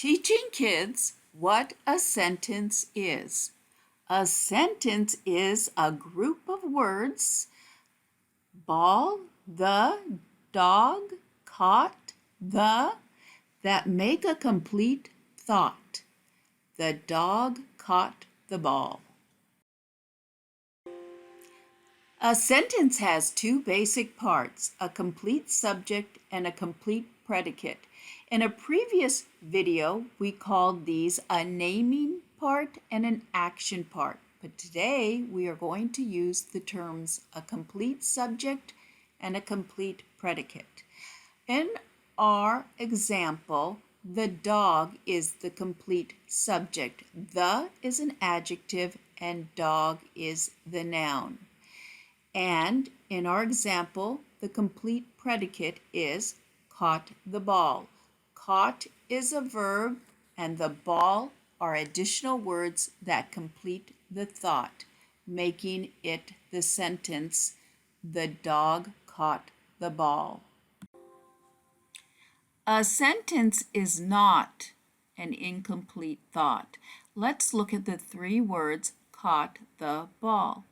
Teaching kids what a sentence is. A sentence is a group of words: ball, the, dog, caught, the, that make a complete thought. The dog caught the ball. A sentence has two basic parts, a complete subject and a complete predicate. In a previous video, we called these a naming part and an action part, but today we are going to use the terms a complete subject and a complete predicate. In our example, the dog is the complete subject. The is an adjective and dog is the noun. And in our example, the complete predicate is caught the ball. Caught is a verb and the ball are additional words that complete the thought, making it the sentence, the dog caught the ball. A sentence is not an incomplete thought. Let's look at the three words caught the ball.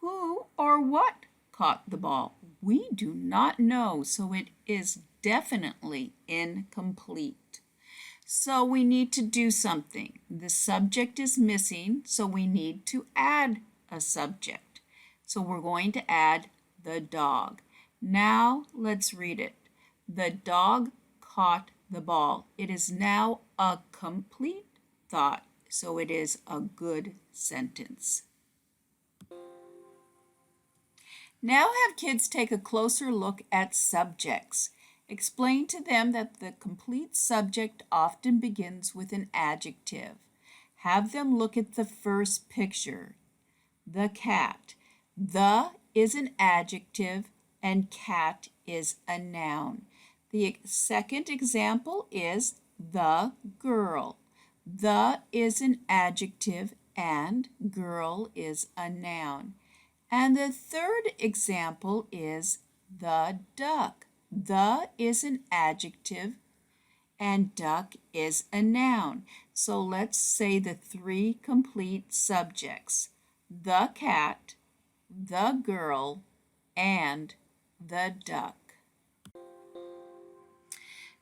Who or what caught the ball? We do not know, so it is definitely incomplete. So we need to do something. The subject is missing, so we need to add a subject. So we're going to add the dog. Now let's read it. The dog caught the ball. It is now a complete thought, so it is a good sentence. Now have kids take a closer look at subjects. Explain to them that the complete subject often begins with an adjective. Have them look at the first picture, the cat. The is an adjective and cat is a noun. The second example is the girl. The is an adjective and girl is a noun. And the third example is the duck. The is an adjective and duck is a noun. So let's say the three complete subjects: the cat, the girl, and the duck.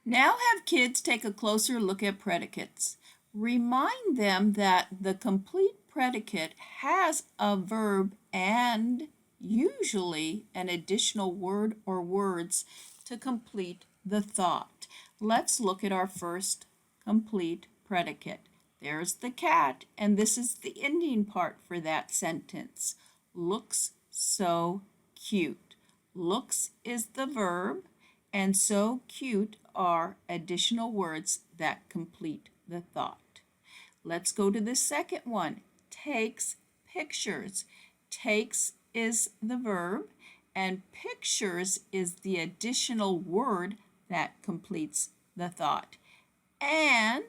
Now have kids take a closer look at predicates. Remind them that the complete predicate has a verb and usually an additional word or words to complete the thought. Let's look at our first complete predicate. There's the cat, and this is the ending part for that sentence. Looks so cute. Looks is the verb, and so cute are additional words that complete the thought. Let's go to the second one. Takes pictures. Takes is the verb, and pictures is the additional word that completes the thought. And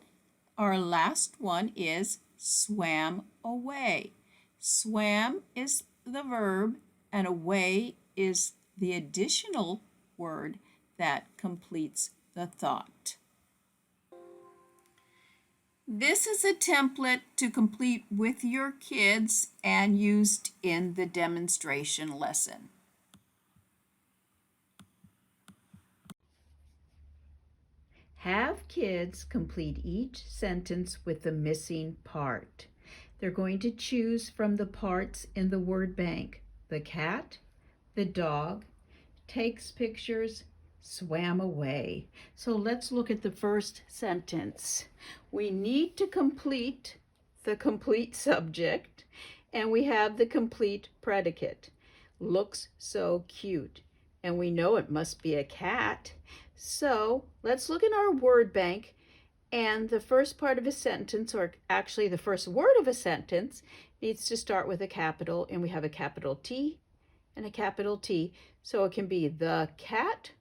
our last one is swam away. Swam is the verb, and away is the additional word that completes the thought. This is a template to complete with your kids and used in the demonstration lesson. Have kids complete each sentence with the missing part. They're going to choose from the parts in the word bank: the cat, the dog, takes pictures, swam away. So let's look at the first sentence. We need to complete the complete subject, and we have the complete predicate. Looks so cute, and we know it must be a cat. So let's look in our word bank, and the first part of a sentence, or actually the first word of a sentence, needs to start with a capital, and we have a capital T and a capital T. So it can be the cat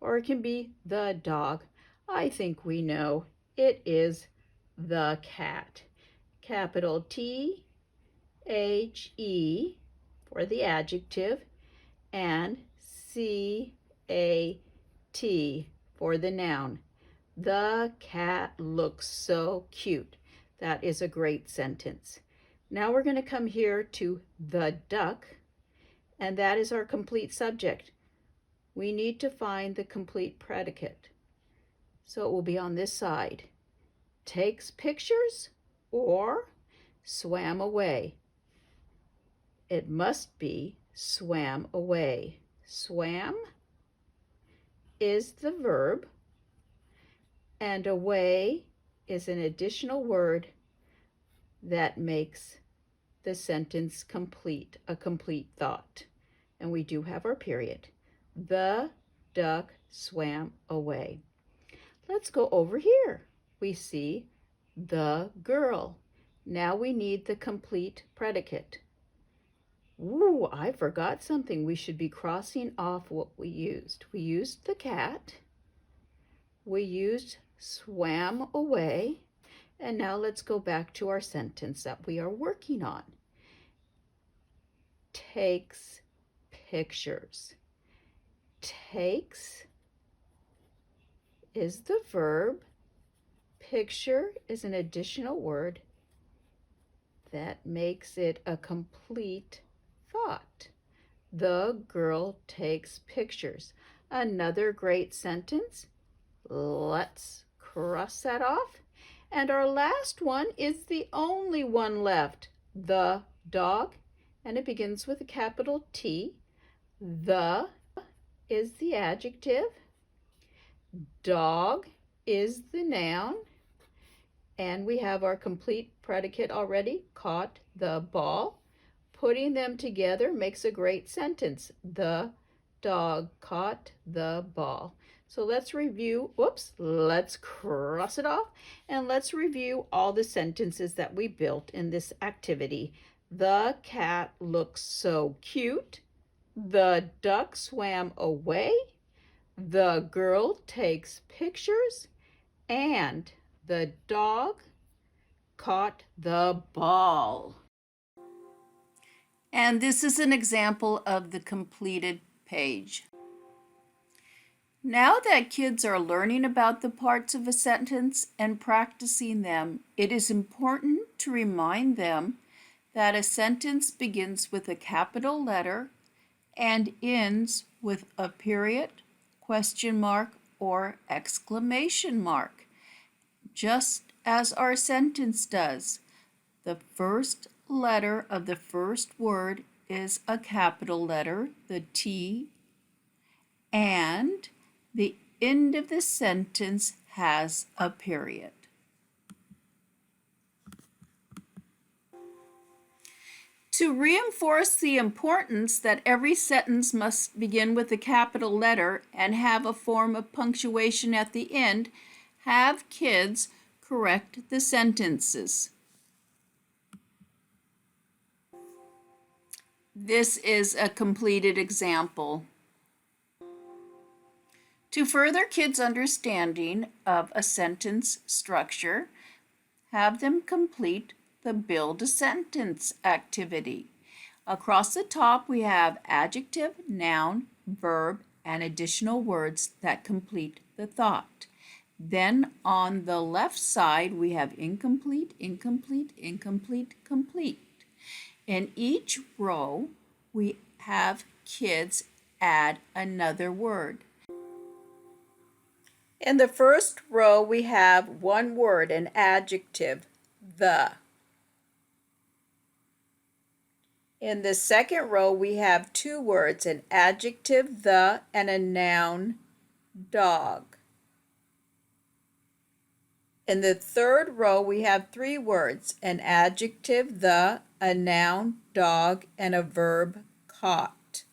or it can be the dog. I think we know it is the cat. Capital T, H, E for the adjective, and C, A, T for the noun. The cat looks so cute. That is a great sentence. Now we're going to come here to the duck, and that is our complete subject. We need to find the complete predicate. So it will be on this side. Takes pictures or swam away. It must be swam away. Swam is the verb, and away is an additional word that makes the sentence complete, a complete thought. And we do have our period. The duck swam away. Let's go over here. We see the girl. Now we need the complete predicate. Ooh, I forgot something. We should be crossing off what we used. We used the cat. We used swam away. And now let's go back to our sentence that we are working on. Takes pictures. Takes is the verb. Picture is an additional word that makes it a complete thought. The girl takes pictures. Another great sentence. Let's cross that off. And our last one is the only one left. The dog, and it begins with a capital T. The is the adjective. Dog is the noun. And we have our complete predicate already. Caught the ball. Putting them together makes a great sentence. The dog caught the ball. So let's review, let's cross it off, and let's review all the sentences that we built in this activity. The cat looks so cute. The duck swam away. The girl takes pictures. And the dog caught the ball. And this is an example of the completed page. Now that kids are learning about the parts of a sentence and practicing them, it is important to remind them that a sentence begins with a capital letter and ends with a period, question mark, or exclamation mark, just as our sentence does. The first letter of the first word is a capital letter, the T, and the end of the sentence has a period. To reinforce the importance that every sentence must begin with a capital letter and have a form of punctuation at the end, have kids correct the sentences. This is a completed example. To further kids' understanding of a sentence structure, have them complete the Build a Sentence activity. Across the top, we have adjective, noun, verb, and additional words that complete the thought. Then on the left side, we have incomplete, incomplete, incomplete, complete. In each row, we have kids add another word. In the first row, we have one word, an adjective, the. In the second row, we have two words, an adjective, the, and a noun, dog. In the third row, we have three words, an adjective, the, a noun, dog, and a verb, caught.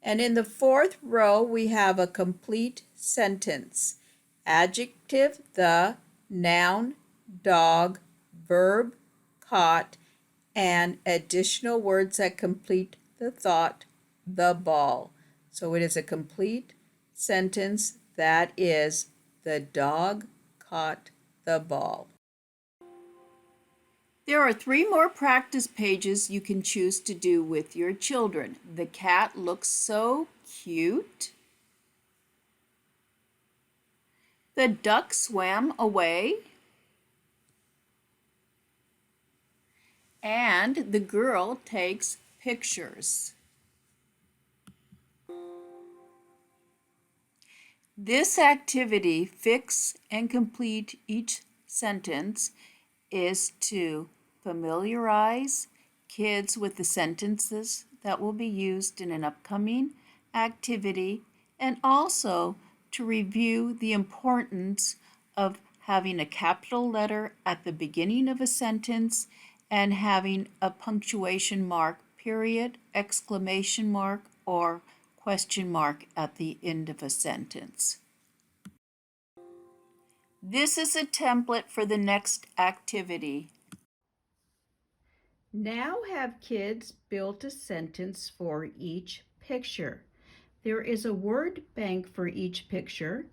And in the fourth row, we have a complete sentence. Adjective, the, noun, dog, verb, caught, and additional words that complete the thought, the ball. So it is a complete sentence that is, the dog caught the ball. There are 3 more practice pages you can choose to do with your children. The cat looks so cute. The duck swam away. And the girl takes pictures. This activity, fix and complete each sentence, is to familiarize kids with the sentences that will be used in an upcoming activity, and also to review the importance of having a capital letter at the beginning of a sentence and having a punctuation mark, period, exclamation mark, or question mark at the end of a sentence. This is a template for the next activity. Now have kids build a sentence for each picture. There is a word bank for each picture,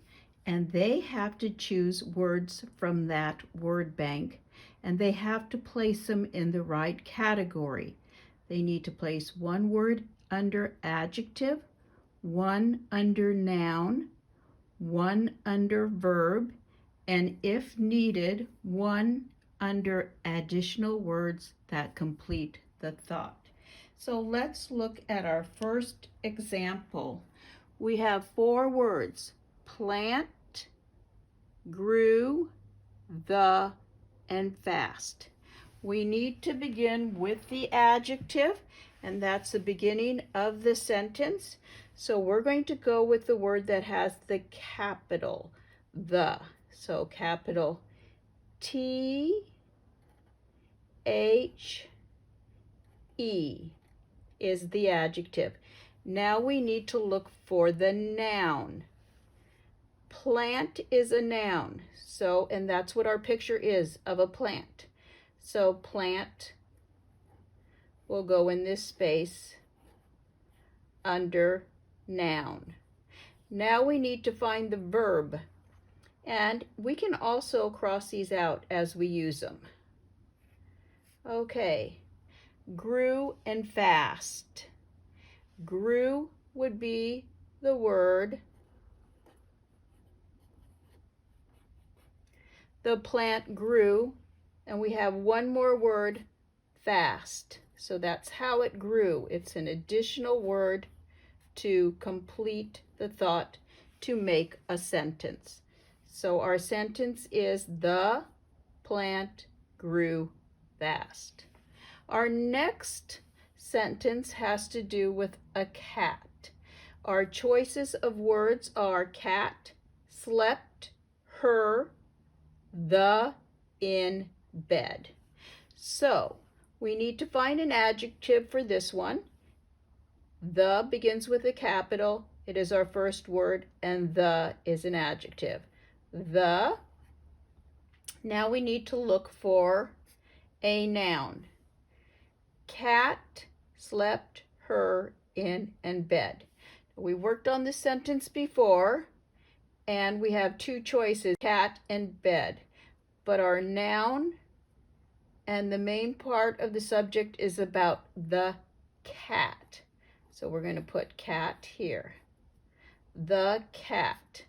and they have to choose words from that word bank, and they have to place them in the right category. They need to place one word under adjective, one under noun, one under verb, and if needed, one under additional words that complete the thought. So let's look at our first example. We have 4 words: plant, grew, the, and fast. We need to begin with the adjective, and that's the beginning of the sentence. So we're going to go with the word that has the capital, the. So capital T-H-E is the adjective. Now we need to look for the noun. Plant is a noun, and that's what our picture is of a plant. So plant will go in this space under noun. Now we need to find the verb, and we can also cross these out as we use them. Okay, grew and fast. Grew would be the word. The plant grew, and we have one more word, fast. So that's how it grew. It's an additional word to complete the thought, to make a sentence. So our sentence is the plant grew fast. Our next sentence has to do with a cat. Our choices of words are cat, slept, her, the, in bed. So we need to find an adjective for this one. The begins with a capital. It is our first word, and the is an adjective. The. Now we need to look for a noun. Cat slept, her, in, and bed. We worked on this sentence before, and we have 2 choices, cat and bed. But our noun and the main part of the subject is about the cat. So we're going to put cat here. The cat.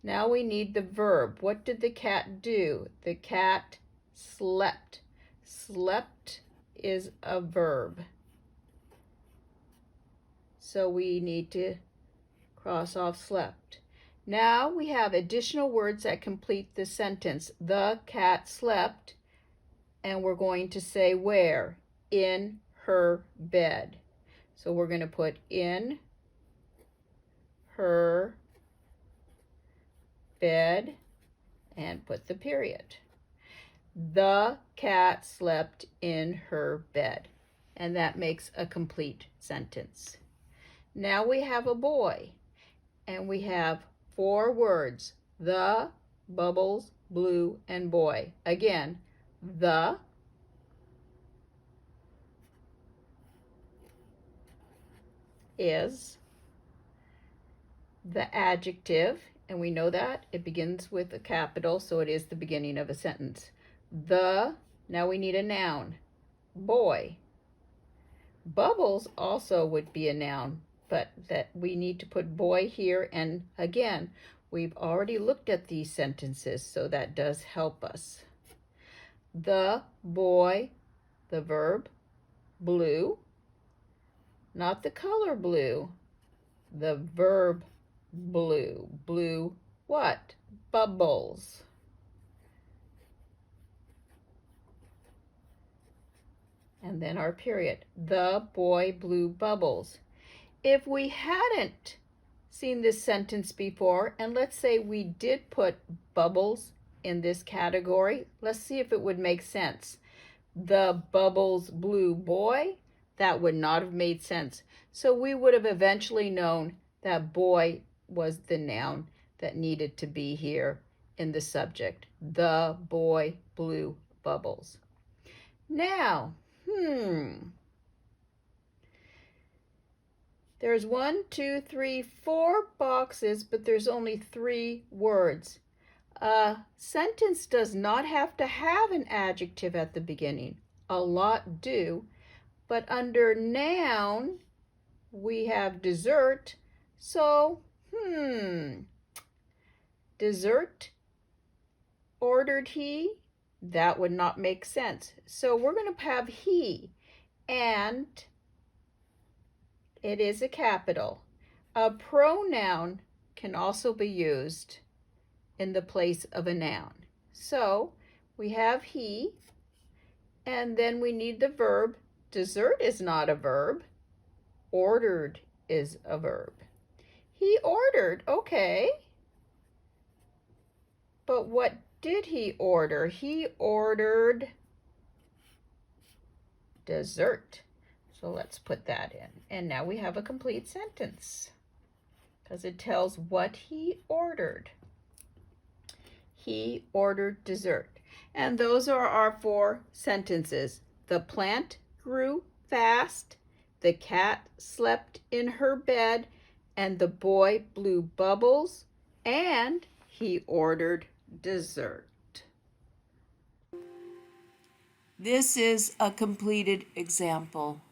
Now we need the verb. What did the cat do? The cat slept. Slept is a verb. So we need to cross off slept. Now we have additional words that complete the sentence. The cat slept, and we're going to say where? In her bed. So we're going to put in her bed and put the period. The cat slept in her bed. And that makes a complete sentence. Now we have a boy, and we have 4 words: the, bubbles, blue, and boy. Again, the, is the adjective, and we know that it begins with a capital, so it is the beginning of a sentence. The, now we need a noun. Boy. Bubbles also would be a noun, but that we need to put boy here, and again, We've already looked at these sentences, so that does help us. The boy, the verb, blue, not the color blue, the verb blue. Blue what? Bubbles. And then our period. The boy blew bubbles. If we hadn't seen this sentence before, and let's say we did put bubbles in this category, let's see if it would make sense. The bubbles blew boy, that would not have made sense. So we would have eventually known that boy was the noun that needed to be here in the subject. The boy blew bubbles. Now, there's 1, 2, 3, 4 boxes, but there's only 3 words. A sentence does not have to have an adjective at the beginning. A lot do, but under noun, we have dessert. So, dessert, ordered he? That would not make sense. So we're going to have he, and it is a capital. A pronoun can also be used in the place of a noun. So we have he, and then we need the verb. Dessert is not a verb. Ordered is a verb. He ordered, okay. But what did he order? He ordered dessert. So let's put that in. And now we have a complete sentence because it tells what he ordered. He ordered dessert. And those are our 4 sentences. The plant grew fast. The cat slept in her bed. And the boy blew bubbles. And he ordered dessert. This is a completed example.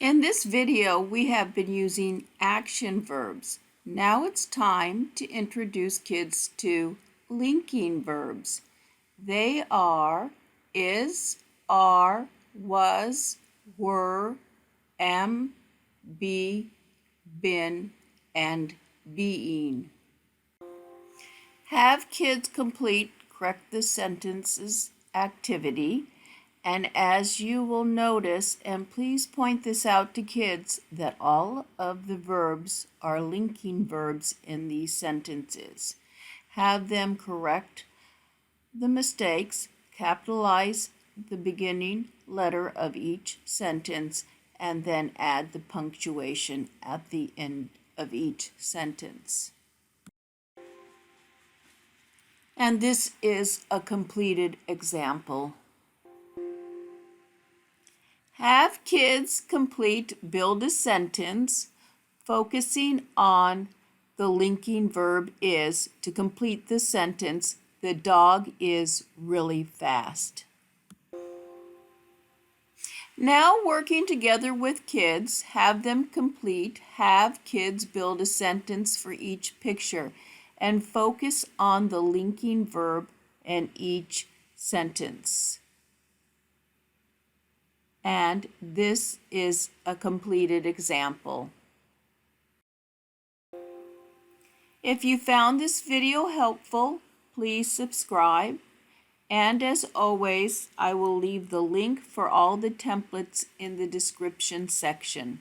In this video, we have been using action verbs. Now it's time to introduce kids to linking verbs. They are is, are, was, were, am, be, been, and being. Have kids complete correct the sentences activity, and as you will notice, and please point this out to kids, that all of the verbs are linking verbs in these sentences. Have them correct the mistakes, capitalize the beginning letter of each sentence, and then add the punctuation at the end of each sentence. And this is a completed example. Have kids complete build a sentence focusing on the linking verb is to complete the sentence, the dog is really fast. Now working together with kids, have them complete, have kids build a sentence for each picture and focus on the linking verb in each sentence. And this is a completed example. If you found this video helpful, please subscribe. And as always, I will leave the link for all the templates in the description section.